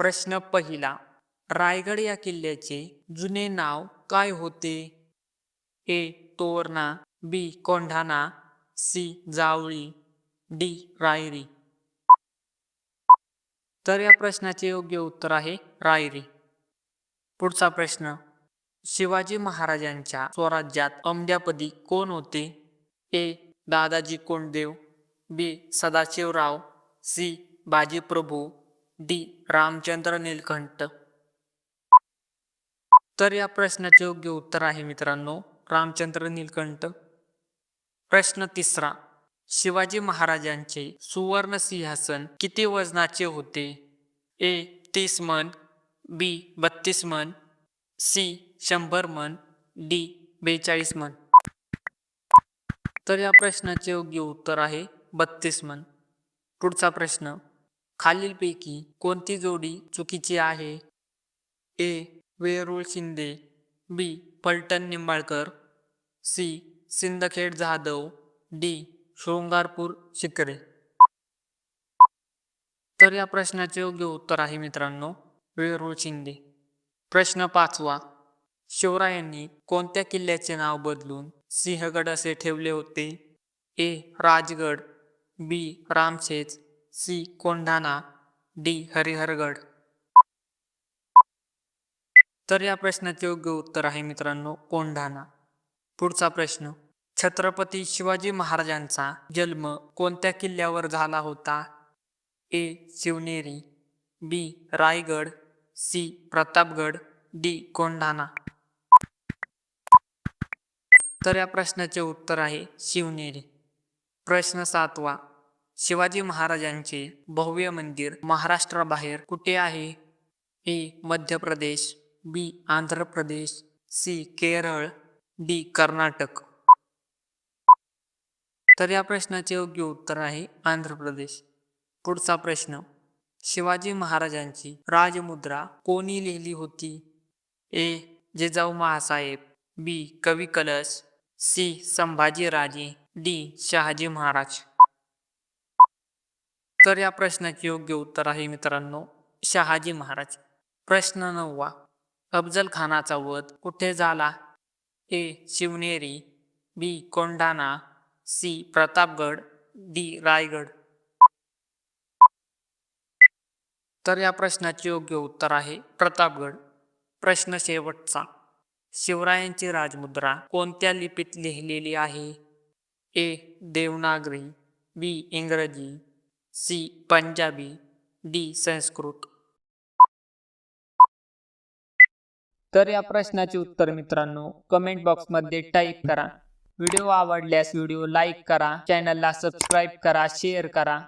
प्रश्न पहिला. रायगड या किल्ल्याचे जुने नाव काय होते? ए. तोरणा, बी. कोंढाणा, सी. जावळी, डी. रायरी. तर या प्रश्नाचे योग्य उत्तर आहे रायरी. पुढचा प्रश्न. शिवाजी महाराजांच्या स्वराज्यात अमद्यापदी कोण होते? ए. दादाजी कोंडदेव, बी. सदाशिवराव, सी. बाजीप्रभू, डी. रामचंद्र नीलकंठ. तर या प्रश्नाचे योग्य उत्तर आहे मित्रांनो रामचंद्र नीलकंठ. प्रश्न तिसरा. शिवाजी महाराजांचे सुवर्ण सिंहासन किती वजनाचे होते? ए. 30 मन, बी. 32 मन, सी. 100 मन, डी. 42 मन. तर या प्रश्नाचे योग्य उत्तर आहे 32 मन. पुढचा प्रश्न. खालीलपैकी कोणती जोडी चुकीची आहे? ए. वेरूळ शिंदे, बी. पलटण निंबाळकर, सी. सिंदखेड जाधव, डी. शृंगारपूर शिकरे. तर या प्रश्नाचे योग्य उत्तर आहे मित्रांनो वेरूळ शिंदे. प्रश्न पाचवा. शिवरायांनी कोणत्या किल्ल्याचे नाव बदलून सिंहगड असे ठेवले होते? ए. राजगड, बी. रामशेज, सी. कोंढाणा, डी. हरिहरगड. तर या प्रश्नाचे योग्य उत्तर आहे मित्रांनो कोंढाणा. पुढचा प्रश्न. छत्रपती शिवाजी महाराजांचा जन्म कोणत्या किल्ल्यावर झाला होता? ए. शिवनेरी, बी. रायगड, सी. प्रतापगड, डी. कोंढाणा. तर या प्रश्नाचे उत्तर आहे शिवनेरी. प्रश्न सातवा. शिवाजी महाराजांचे भव्य मंदिर महाराष्ट्राबाहेर कुठे आहे? ए. मध्य प्रदेश, बी. आंध्र प्रदेश, सी. केरळ, डी. कर्नाटक. तर या प्रश्नाचे योग्य उत्तर आहे आंध्र प्रदेश. पुढचा प्रश्न. शिवाजी महाराजांची राजमुद्रा कोणी लिहिली होती? ए. जिजाऊ महासाहेब, बी. कवी कलश, सी. संभाजीराजे, डी. शहाजी महाराज. तर या प्रश्नाचे योग्य उत्तर आहे मित्रांनो शहाजी महाराज. प्रश्न नववा. अफजल खानाचा वध कुठे झाला? ए. शिवनेरी, बी. कोंढाणा, सी. प्रतापगड, डी. रायगड. तर या प्रश्नाचे योग्य उत्तर आहे प्रतापगड. प्रश्न शेवटचा. शिवरायांची राजमुद्रा कोणत्या लिपीत लिहिलेली आहे? ए. देवनागरी, बी. इंग्रजी, सी. पंजाबी, डी. संस्कृत. तर या प्रश्नाचे उत्तर मित्रांनो कमेंट बॉक्समध्ये टाईप करा. व्हिडिओ आवडल्यास व्हिडिओ लाईक करा, चॅनलला सबस्क्राईब करा, शेअर करा.